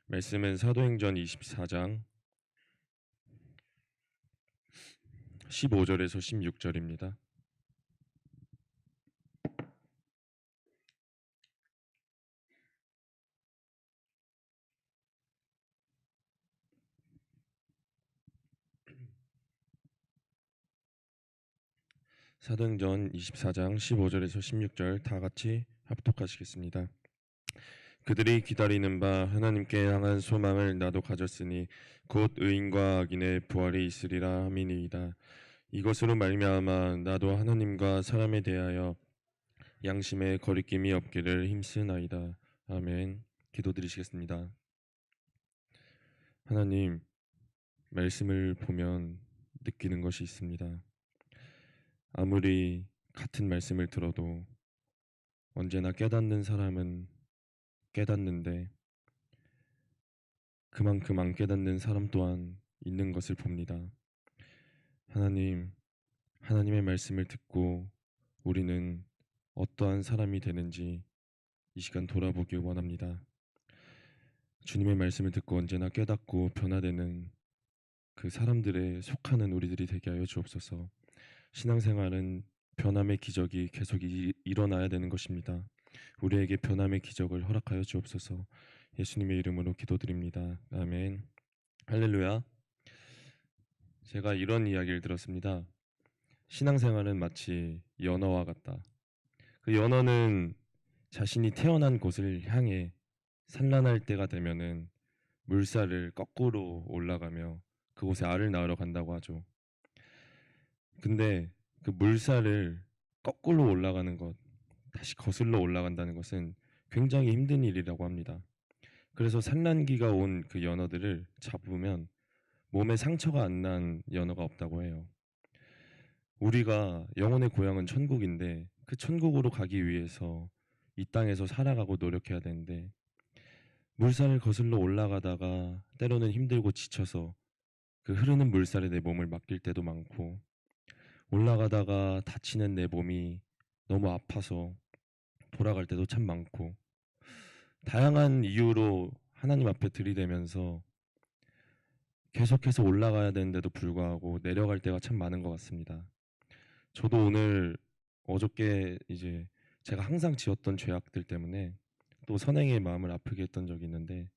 말씀은 사도행전 24장 15절에서 16절입니다. 사도행전 24장 15절에서 16절 다 같이 합독하시겠습니다. 그들이 기다리는 바 하나님께 향한 소망을 나도 가졌으니 곧 의인과 악인의 부활이 있으리라 함이니이다. 이것으로 말미암아 나도 하나님과 사람에 대하여 양심에 거리낌이 없기를 힘쓰나이다. 아멘. 기도드리시겠습니다. 하나님, 말씀을 보면 느끼는 것이 있습니다. 아무리 같은 말씀을 들어도 언제나 깨닫는 사람은 깨닫는데 그만큼 안 깨닫는 사람 또한 있는 것을 봅니다. 하나님, 하나님의 말씀을 듣고 우리는 어떠한 사람이 되는지 이 시간 돌아보길 원합니다. 주님의 말씀을 듣고 언제나 깨닫고 변화되는 그 사람들에 속하는 우리들이 되게 하여 주옵소서. 신앙생활은 변함의 기적이 계속 일어나야 되는 것입니다. 우리에게 변함의 기적을 허락하여 주옵소서. 예수님의 이름으로 기도드립니다. 아멘. 할렐루야. 제가 이런 이야기를 들었습니다. 신앙생활은 마치 연어와 같다. 그 연어는 자신이 태어난 곳을 향해 산란할 때가 되면은 물살을 거꾸로 올라가며 그곳에 알을 낳으러 간다고 하죠. 근데 그 물살을 거꾸로 올라가는 것, 다시 거슬러 올라간다는 것은 굉장히 힘든 일이라고 합니다. 그래서 산란기가 온 그 연어들을 잡으면 몸에 상처가 안 난 연어가 없다고 해요. 우리가 영혼의 고향은 천국인데 그 천국으로 가기 위해서 이 땅에서 살아가고 노력해야 되는데 물살을 거슬러 올라가다가 때로는 힘들고 지쳐서 그 흐르는 물살에 내 몸을 맡길 때도 많고 올라가다가 다치는 내 몸이 너무 아파서 돌아갈 때도 참 많고 다양한 이유로 하나님 앞에 들이대면서 계속해서 올라가야 되는데도 불구하고 내려갈 때가 참 많은 것 같습니다. 저도 오늘 어저께 이제 제가 항상 지었던 죄악들 때문에 또 선행의 마음을 아프게 했던 적이 있는데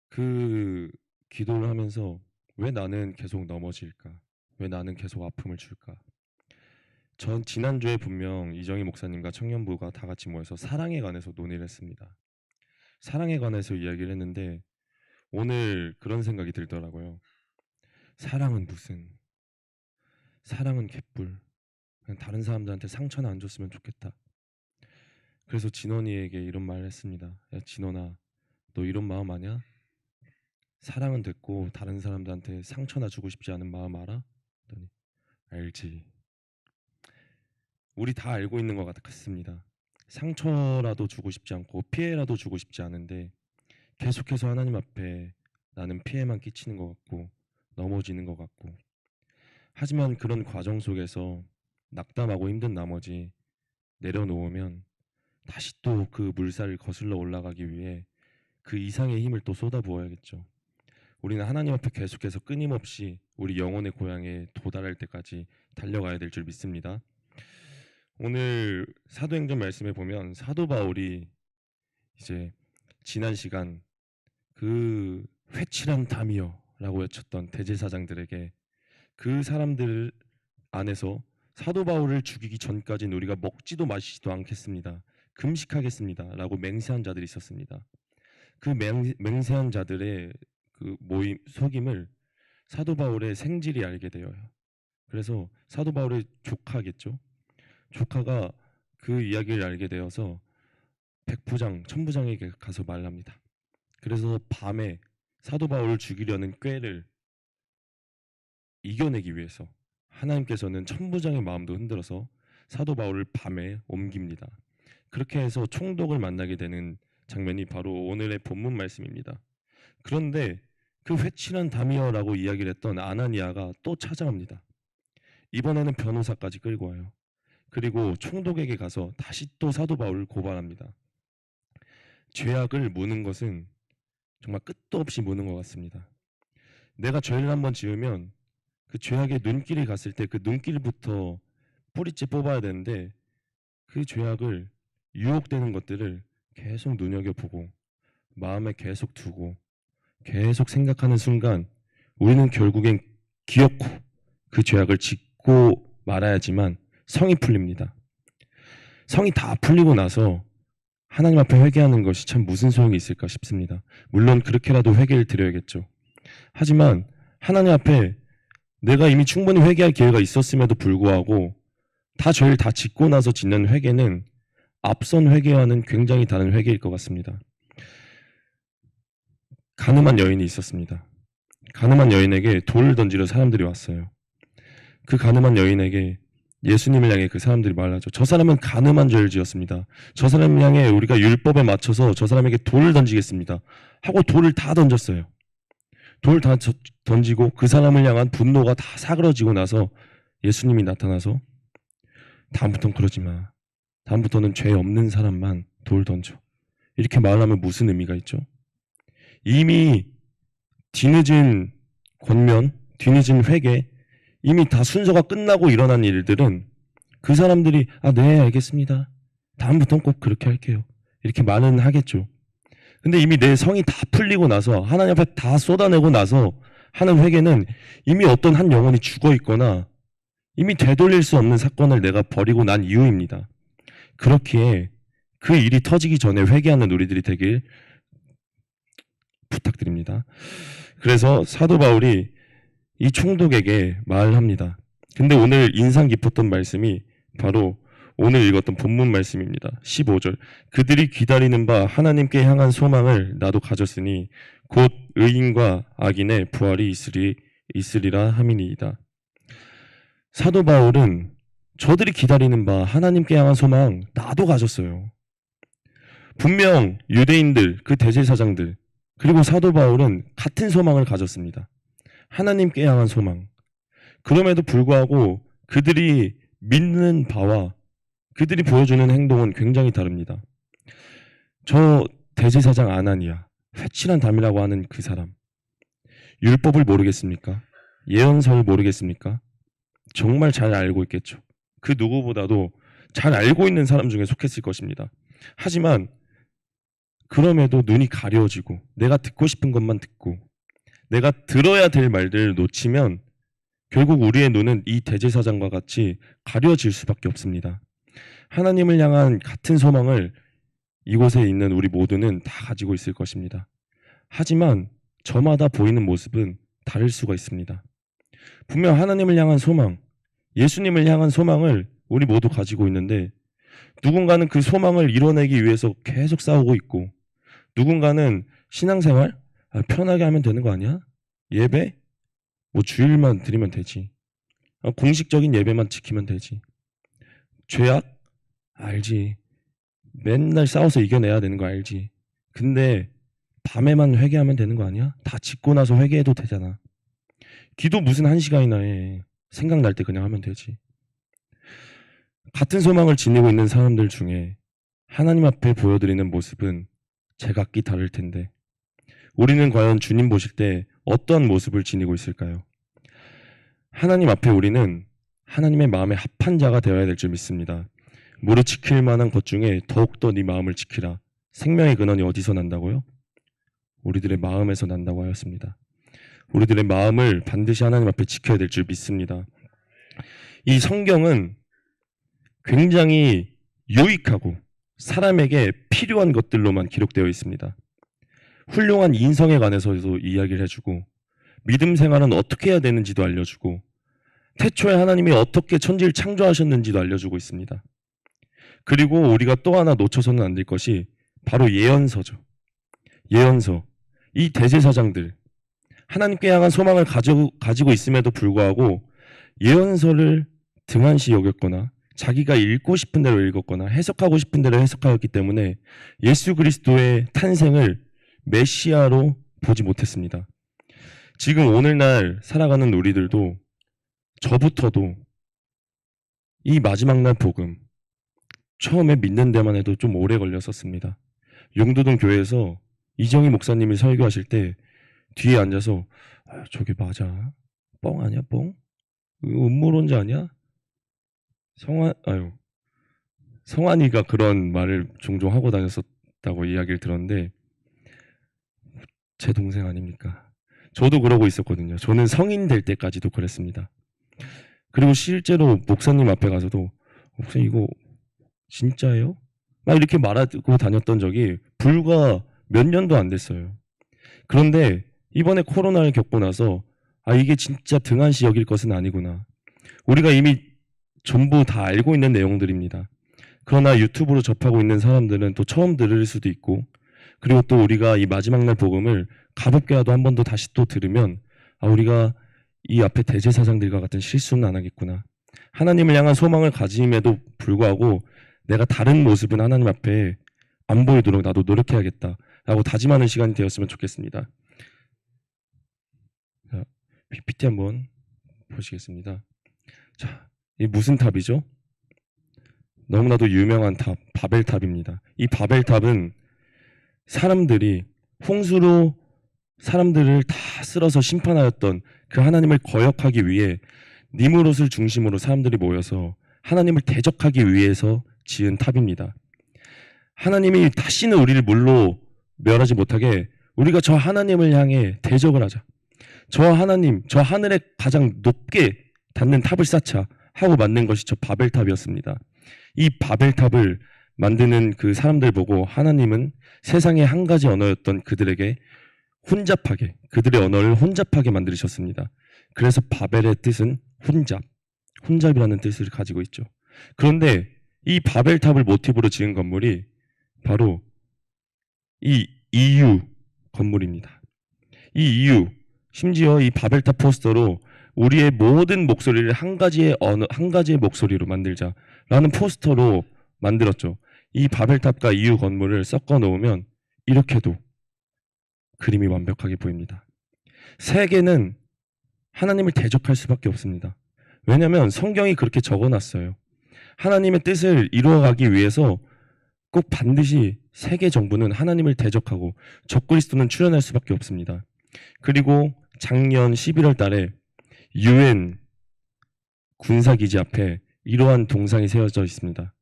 그 기도를 하면서 왜 나는 계속 넘어질까? 왜 나는 계속 아픔을 줄까? 전 지난주에 분명 이정희 목사님과 청년부가 다 같이 모여서 사랑에 관해서 논의를 했습니다. 사랑에 관해서 이야기를 했는데 오늘 그런 생각이 들더라고요. 사랑은 무슨? 사랑은 개뿔. 그냥 다른 사람들한테 상처는 안 줬으면 좋겠다. 그래서 진원이에게 이런 말을 했습니다. 야 진원아, 너 이런 마음 아냐? 사랑은 됐고 다른 사람들한테 상처나 주고 싶지 않은 마음 알아? 그랬더니 알지. 우리 다 알고 있는 것 같습니다. 상처라도 주고 싶지 않고 피해라도 주고 싶지 않은데 계속해서 하나님 앞에 나는 피해만 끼치는 것 같고 넘어지는 것 같고 하지만 그런 과정 속에서 낙담하고 힘든 나머지 내려놓으면 다시 또 그 물살을 거슬러 올라가기 위해 그 이상의 힘을 또 쏟아부어야겠죠. 우리는 하나님 앞에 계속해서 끊임없이 우리 영혼의 고향에 도달할 때까지 달려가야 될 줄 믿습니다. 오늘 사도행전 말씀에 보면 사도 바울이 이제 지난 시간 그 회칠한 담이여라고 외쳤던 대제사장들에게 그 사람들 안에서 사도 바울을 죽이기 전까지는 우리가 먹지도 마시지도 않겠습니다. 금식하겠습니다라고 맹세한 자들이 있었습니다. 그 맹세한 자들의 그 모임 속임을 사도 바울의 생질이 알게 되어요. 그래서 사도 바울의 조카겠죠. 조카가 그 이야기를 알게 되어서 백부장, 천부장에게 가서 말합니다. 그래서 밤에 사도 바울을 죽이려는 꾀를 이겨내기 위해서 하나님께서는 천부장의 마음도 흔들어서 사도 바울을 밤에 옮깁니다. 그렇게 해서 총독을 만나게 되는 장면이 바로 오늘의 본문 말씀입니다. 그런데 그 회칠한 담이여라고 이야기를 했던 아나니아가 또 찾아옵니다. 이번에는 변호사까지 끌고 와요. 그리고 총독에게 가서 다시 또 사도 바울을 고발합니다. 죄악을 무는 것은 정말 끝도 없이 무는 것 같습니다. 내가 죄를 한번 지으면 그 죄악의 눈길이 갔을 때 그 눈길부터 뿌리째 뽑아야 되는데 그 죄악을 유혹되는 것들을 계속 눈여겨보고 마음에 계속 두고 계속 생각하는 순간 우리는 결국엔 기어코 그 죄악을 짓고 말아야지만 성이 풀립니다. 성이 다 풀리고 나서 하나님 앞에 회개하는 것이 참 무슨 소용이 있을까 싶습니다. 물론 그렇게라도 회개를 드려야겠죠. 하지만 하나님 앞에 내가 이미 충분히 회개할 기회가 있었음에도 불구하고 다 죄를 다 짓고 나서 짓는 회개는 앞선 회개와는 굉장히 다른 회개일 것 같습니다. 가늠한 여인이 있었습니다. 가늠한 여인에게 돌을 던지러 사람들이 왔어요. 그 가늠한 여인에게 예수님을 향해 그 사람들이 말하죠. 저 사람은 가늠한 죄를 지었습니다. 저 사람을 향해 우리가 율법에 맞춰서 저 사람에게 돌을 던지겠습니다. 하고 돌을 다 던졌어요. 돌을 다 던지고 그 사람을 향한 분노가 다 사그러지고 나서 예수님이 나타나서 다음부터는 그러지 마. 다음부터는 죄 없는 사람만 돌 던져. 이렇게 말하면 무슨 의미가 있죠? 이미 뒤늦은 권면, 뒤늦은 회개, 이미 다 순서가 끝나고 일어난 일들은 그 사람들이 네 알겠습니다. 다음부터는 꼭 그렇게 할게요. 이렇게 말은 하겠죠. 근데 이미 내 성이 다 풀리고 나서 하나님 앞에 다 쏟아내고 나서 하는 회개는 이미 어떤 한 영혼이 죽어 있거나 이미 되돌릴 수 없는 사건을 내가 벌이고 난 이유입니다. 그렇기에 그 일이 터지기 전에 회개하는 우리들이 되길 부탁드립니다. 그래서 사도 바울이 이 총독에게 말합니다. 근데 오늘 인상 깊었던 말씀이 바로 오늘 읽었던 본문 말씀입니다. 15절. 그들이 기다리는 바 하나님께 향한 소망을 나도 가졌으니 곧 의인과 악인의 부활이 있으리라 함이니이다. 사도 바울은 저들이 기다리는 바 하나님께 향한 소망 나도 가졌어요. 분명 유대인들, 그 대제사장들, 그리고 사도 바울은 같은 소망을 가졌습니다. 하나님께 향한 소망. 그럼에도 불구하고 그들이 믿는 바와 그들이 보여주는 행동은 굉장히 다릅니다. 저 대제사장 아나니아, 회칠한 담이라고 하는 그 사람, 율법을 모르겠습니까? 예언서를 모르겠습니까? 정말 잘 알고 있겠죠. 그 누구보다도 잘 알고 있는 사람 중에 속했을 것입니다. 하지만 그럼에도 눈이 가려지고 내가 듣고 싶은 것만 듣고 내가 들어야 될 말들을 놓치면 결국 우리의 눈은 이 대제사장과 같이 가려질 수밖에 없습니다. 하나님을 향한 같은 소망을 이곳에 있는 우리 모두는 다 가지고 있을 것입니다. 하지만 저마다 보이는 모습은 다를 수가 있습니다. 분명 하나님을 향한 소망, 예수님을 향한 소망을 우리 모두 가지고 있는데 누군가는 그 소망을 이뤄내기 위해서 계속 싸우고 있고 누군가는 신앙생활? 편하게 하면 되는 거 아니야? 예배? 주일만 드리면 되지. 공식적인 예배만 지키면 되지. 죄악? 알지. 맨날 싸워서 이겨내야 되는 거 알지. 근데 밤에만 회개하면 되는 거 아니야? 다 짓고 나서 회개해도 되잖아. 기도 무슨 1시간이나 해. 생각날 때 그냥 하면 되지. 같은 소망을 지니고 있는 사람들 중에 하나님 앞에 보여드리는 모습은 제각기 다를 텐데 우리는 과연 주님 보실 때 어떠한 모습을 지니고 있을까요? 하나님 앞에 우리는 하나님의 마음에 합한 자가 되어야 될 줄 믿습니다. 무릇 지킬 만한 것 중에 더욱더 네 마음을 지키라. 생명의 근원이 어디서 난다고요? 우리들의 마음에서 난다고 하였습니다. 우리들의 마음을 반드시 하나님 앞에 지켜야 될 줄 믿습니다. 이 성경은 굉장히 유익하고 사람에게 필요한 것들로만 기록되어 있습니다. 훌륭한 인성에 관해서도 이야기를 해주고 믿음 생활은 어떻게 해야 되는지도 알려주고 태초에 하나님이 어떻게 천지를 창조하셨는지도 알려주고 있습니다. 그리고 우리가 또 하나 놓쳐서는 안 될 것이 바로 예언서죠. 예언서. 이 대제사장들 하나님께 향한 소망을 가지고 있음에도 불구하고 예언서를 등한시 여겼거나 자기가 읽고 싶은 대로 읽었거나 해석하고 싶은 대로 해석하였기 때문에 예수 그리스도의 탄생을 메시아로 보지 못했습니다. 지금 오늘날 살아가는 우리들도 저부터도 이 마지막 날 복음 처음에 믿는 데만 해도 좀 오래 걸렸었습니다. 용두동 교회에서 이정희 목사님이 설교하실 때 뒤에 앉아서 저게 맞아? 뻥 아니야 뻥? 음모론자 아니야? 성환이가 그런 말을 종종 하고 다녔었다고 이야기를 들었는데 제 동생 아닙니까? 저도 그러고 있었거든요. 저는 성인 될 때까지도 그랬습니다. 그리고 실제로 목사님 앞에 가서도 목사님 이거 진짜예요? 막 이렇게 말하고 다녔던 적이 불과 몇 년도 안 됐어요. 그런데 이번에 코로나를 겪고 나서 이게 진짜 등한시 여길 것은 아니구나. 우리가 이미 전부 다 알고 있는 내용들입니다. 그러나 유튜브로 접하고 있는 사람들은 또 처음 들을 수도 있고, 그리고 또 우리가 이 마지막 날 복음을 가볍게라도 한 번 더 다시 또 들으면 우리가 이 앞에 대제사장들과 같은 실수는 안 하겠구나. 하나님을 향한 소망을 가짐에도 불구하고 내가 다른 모습은 하나님 앞에 안 보이도록 나도 노력해야겠다라고 다짐하는 시간이 되었으면 좋겠습니다. 자, PPT 한번 보시겠습니다. 자, 이 무슨 탑이죠? 너무나도 유명한 탑, 바벨탑입니다. 이 바벨탑은 사람들이 홍수로 사람들을 다 쓸어서 심판하였던 그 하나님을 거역하기 위해 니무롯을 중심으로 사람들이 모여서 하나님을 대적하기 위해서 지은 탑입니다. 하나님이 다시는 우리를 물로 멸하지 못하게 우리가 저 하나님을 향해 대적을 하자. 저 하나님, 저 하늘에 가장 높게 닿는 탑을 쌓자 하고 만든 것이 저 바벨탑이었습니다. 이 바벨탑을 만드는 그 사람들 보고 하나님은 세상의 한 가지 언어였던 그들에게 혼잡하게, 그들의 언어를 혼잡하게 만드셨습니다. 그래서 바벨의 뜻은 혼잡, 혼잡이라는 뜻을 가지고 있죠. 그런데 이 바벨탑을 모티브로 지은 건물이 바로 이 EU 건물입니다. 이 EU, 심지어 이 바벨탑 포스터로 우리의 모든 목소리를 한 가지의 목소리로 만들자라는 포스터로 만들었죠. 이 바벨탑과 EU 건물을 섞어 놓으면 이렇게도 그림이 완벽하게 보입니다. 세계는 하나님을 대적할 수밖에 없습니다. 왜냐하면 성경이 그렇게 적어놨어요. 하나님의 뜻을 이루어가기 위해서 꼭 반드시 세계 정부는 하나님을 대적하고 적그리스도는 출현할 수밖에 없습니다. 그리고 작년 11월 달에 UN 군사기지 앞에 이러한 동상이 세워져 있습니다.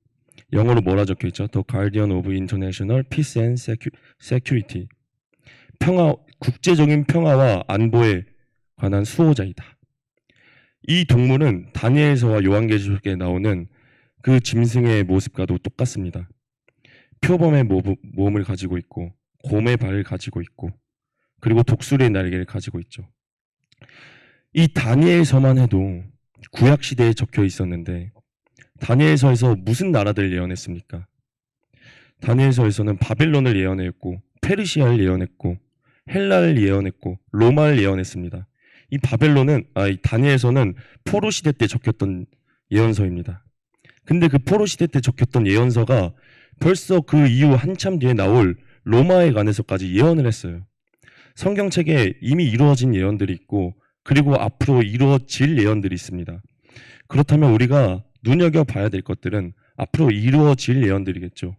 영어로 뭐라 적혀 있죠? The Guardian of International Peace and Security. 국제적인 평화와 안보에 관한 수호자이다. 이 동물은 다니엘서와 요한계시록에 나오는 그 짐승의 모습과도 똑같습니다. 표범의 몸을 가지고 있고 곰의 발을 가지고 있고 그리고 독수리의 날개를 가지고 있죠. 이 다니엘서만 해도 구약시대에 적혀 있었는데 다니엘서에서 무슨 나라들을 예언했습니까? 다니엘서에서는 바벨론을 예언했고 페르시아를 예언했고 헬라를 예언했고 로마를 예언했습니다. 이 다니엘서는 포로 시대 때 적혔던 예언서입니다. 근데 그 포로 시대 때 적혔던 예언서가 벌써 그 이후 한참 뒤에 나올 로마에 관해서까지 예언을 했어요. 성경책에 이미 이루어진 예언들이 있고 그리고 앞으로 이루어질 예언들이 있습니다. 그렇다면 우리가 눈여겨봐야 될 것들은 앞으로 이루어질 예언들이겠죠.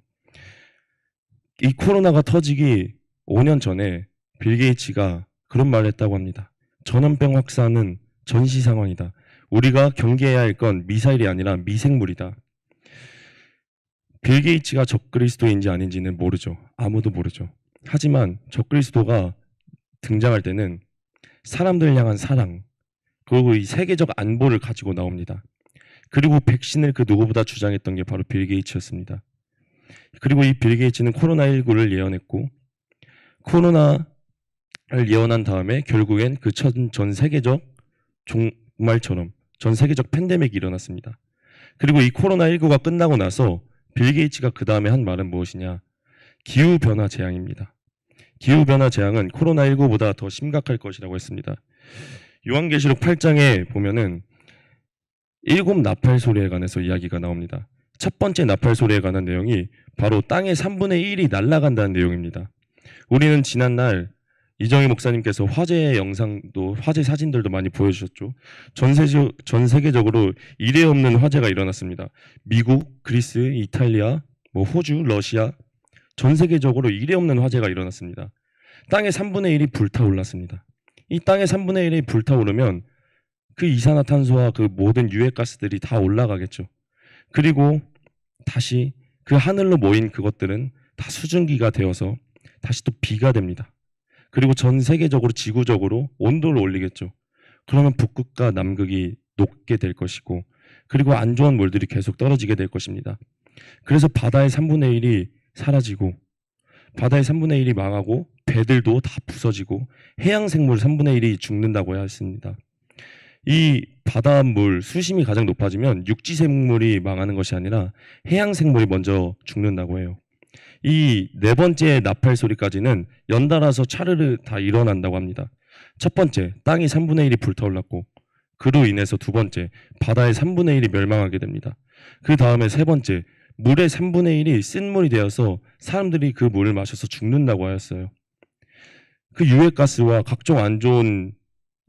이 코로나가 터지기 5년 전에 빌 게이츠가 그런 말을 했다고 합니다. 전염병 확산은 전시 상황이다. 우리가 경계해야 할 건 미사일이 아니라 미생물이다. 빌 게이츠가 적그리스도인지 아닌지는 모르죠. 아무도 모르죠. 하지만 적그리스도가 등장할 때는 사람들 향한 사랑, 그리고 이 세계적 안보를 가지고 나옵니다. 그리고 백신을 그 누구보다 주장했던 게 바로 빌 게이츠였습니다. 그리고 이 빌 게이츠는 코로나19를 예언했고 코로나를 예언한 다음에 결국엔 그 전 세계적 종말처럼 전 세계적 팬데믹이 일어났습니다. 그리고 이 코로나19가 끝나고 나서 빌 게이츠가 그 다음에 한 말은 무엇이냐? 기후변화 재앙입니다. 기후변화 재앙은 코로나19보다 더 심각할 것이라고 했습니다. 요한계시록 8장에 보면은 7 나팔 소리에 관해서 이야기가 나옵니다. 첫 번째 나팔 소리에 관한 내용이 바로 땅의 3분의 1이 날아간다는 내용입니다. 우리는 지난날 이정희 목사님께서 화재 영상도 화재 사진들도 많이 보여주셨죠. 전 세계적으로 이례 없는 화재가 일어났습니다. 미국, 그리스, 이탈리아, 호주, 러시아 전 세계적으로 이례 없는 화재가 일어났습니다. 땅의 3분의 1이 불타올랐습니다. 이 땅의 3분의 1이 불타오르면 그 이산화탄소와 그 모든 유해가스들이 다 올라가겠죠. 그리고 다시 그 하늘로 모인 그것들은 다 수증기가 되어서 다시 또 비가 됩니다. 그리고 전 세계적으로 지구적으로 온도를 올리겠죠. 그러면 북극과 남극이 녹게 될 것이고, 그리고 안 좋은 물들이 계속 떨어지게 될 것입니다. 그래서 바다의 3분의 1이 사라지고, 바다의 3분의 1이 망하고, 배들도 다 부서지고, 해양 생물 3분의 1이 죽는다고 했습니다. 이 바닷물 수심이 가장 높아지면 육지 생물이 망하는 것이 아니라 해양 생물이 먼저 죽는다고 해요. 이 네 번째 나팔 소리까지는 연달아서 차르르 다 일어난다고 합니다. 첫 번째, 땅이 3분의 1이 불타올랐고, 그로 인해서 두 번째, 바다의 3분의 1이 멸망하게 됩니다. 그 다음에 세 번째, 물의 3분의 1이 쓴물이 되어서 사람들이 그 물을 마셔서 죽는다고 하였어요. 그 유해가스와 각종 안 좋은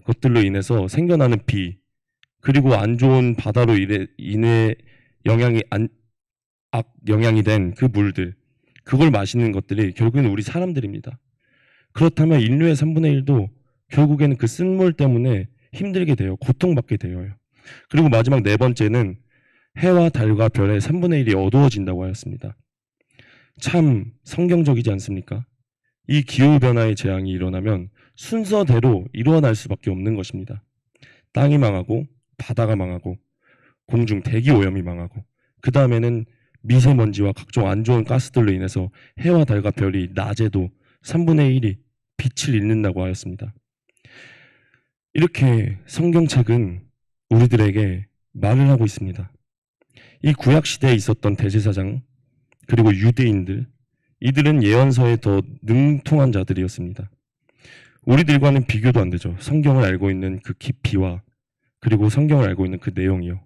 것들로 인해서 생겨나는 비, 그리고 안 좋은 바다로 인해 영향이 된 그 물들, 그걸 마시는 것들이 결국에는 우리 사람들입니다. 그렇다면 인류의 3분의 1도 결국에는 그 쓴물 때문에 힘들게 돼요. 고통받게 되어요. 그리고 마지막 네 번째는 해와 달과 별의 3분의 1이 어두워진다고 하였습니다. 참 성경적이지 않습니까? 이 기후변화의 재앙이 일어나면 순서대로 일어날 수밖에 없는 것입니다. 땅이 망하고, 바다가 망하고, 공중 대기 오염이 망하고, 그 다음에는 미세먼지와 각종 안 좋은 가스들로 인해서 해와 달과 별이 낮에도 3분의 1이 빛을 잃는다고 하였습니다. 이렇게 성경책은 우리들에게 말을 하고 있습니다. 이 구약시대에 있었던 대제사장, 그리고 유대인들, 이들은 예언서에 더 능통한 자들이었습니다. 우리들과는 비교도 안 되죠. 성경을 알고 있는 그 깊이와, 그리고 성경을 알고 있는 그 내용이요.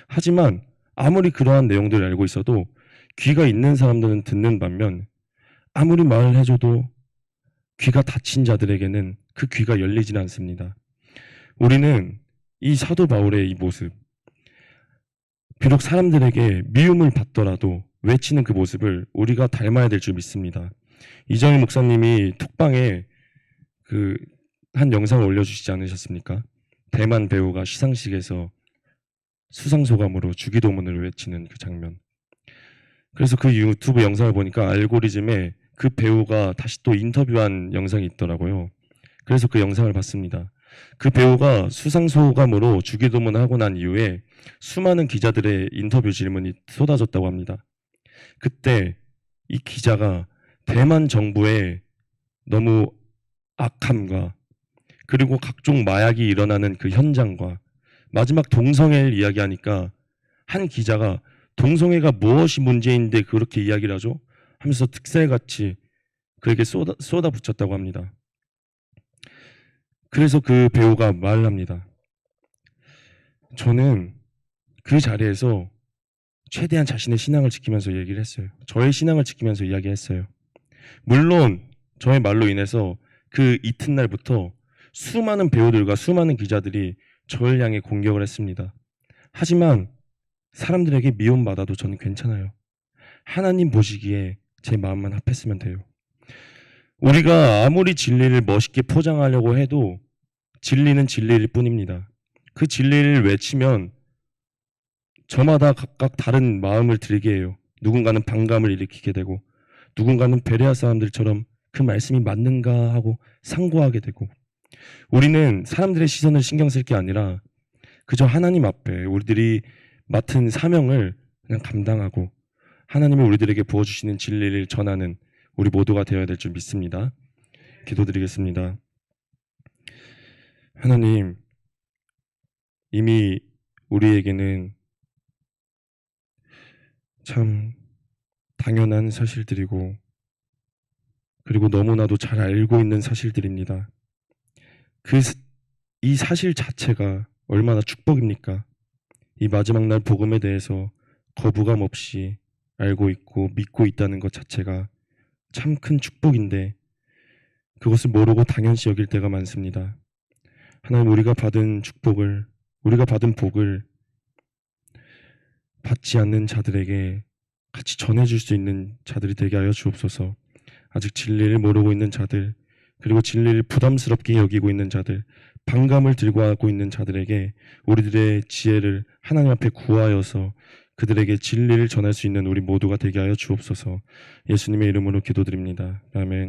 하지만 아무리 그러한 내용들을 알고 있어도 귀가 있는 사람들은 듣는 반면, 아무리 말을 해줘도 귀가 닫힌 자들에게는 그 귀가 열리지는 않습니다. 우리는 이 사도 바울의 이 모습, 비록 사람들에게 미움을 받더라도 외치는 그 모습을 우리가 닮아야 될 줄 믿습니다. 이정희 목사님이 톡방에 그 한 영상을 올려주시지 않으셨습니까? 대만 배우가 시상식에서 수상소감으로 주기도문을 외치는 그 장면. 그래서 그 유튜브 영상을 보니까 알고리즘에 그 배우가 다시 또 인터뷰한 영상이 있더라고요. 그래서 그 영상을 봤습니다. 그 배우가 수상소감으로 주기도문을 하고 난 이후에 수많은 기자들의 인터뷰 질문이 쏟아졌다고 합니다. 그때 이 기자가 대만 정부의 너무 악함과, 그리고 각종 마약이 일어나는 그 현장과, 마지막 동성애를 이야기하니까 한 기자가 동성애가 무엇이 문제인데 그렇게 이야기를 하죠? 하면서 득살같이 그에게 쏟아붙였다고 합니다. 그래서 그 배우가 말을 합니다. 저는 그 자리에서 최대한 자신의 신앙을 지키면서 얘기를 했어요. 저의 신앙을 지키면서 이야기했어요. 물론 저의 말로 인해서 그 이튿날부터 수많은 배우들과 수많은 기자들이 저를 향해 공격을 했습니다. 하지만 사람들에게 미움받아도 저는 괜찮아요. 하나님 보시기에 제 마음만 합했으면 돼요. 우리가 아무리 진리를 멋있게 포장하려고 해도 진리는 진리일 뿐입니다. 그 진리를 외치면 저마다 각각 다른 마음을 들게 해요. 누군가는 반감을 일으키게 되고, 누군가는 베레아 사람들처럼 그 말씀이 맞는가 하고 상고하게 되고, 우리는 사람들의 시선을 신경 쓸 게 아니라 그저 하나님 앞에 우리들이 맡은 사명을 그냥 감당하고 하나님이 우리들에게 부어주시는 진리를 전하는 우리 모두가 되어야 될 줄 믿습니다. 기도드리겠습니다. 하나님, 이미 우리에게는 참 당연한 사실들이고, 그리고 너무나도 잘 알고 있는 사실들입니다. 이 사실 자체가 얼마나 축복입니까? 이 마지막 날 복음에 대해서 거부감 없이 알고 있고 믿고 있다는 것 자체가 참 큰 축복인데, 그것을 모르고 당연시 여길 때가 많습니다. 하나님, 우리가 받은 축복을, 우리가 받은 복을 받지 않는 자들에게 같이 전해줄 수 있는 자들이 되게 하여 주옵소서. 아직 진리를 모르고 있는 자들, 그리고 진리를 부담스럽게 여기고 있는 자들, 반감을 들고 하고 있는 자들에게 우리들의 지혜를 하나님 앞에 구하여서 그들에게 진리를 전할 수 있는 우리 모두가 되게 하여 주옵소서. 예수님의 이름으로 기도드립니다. 아멘.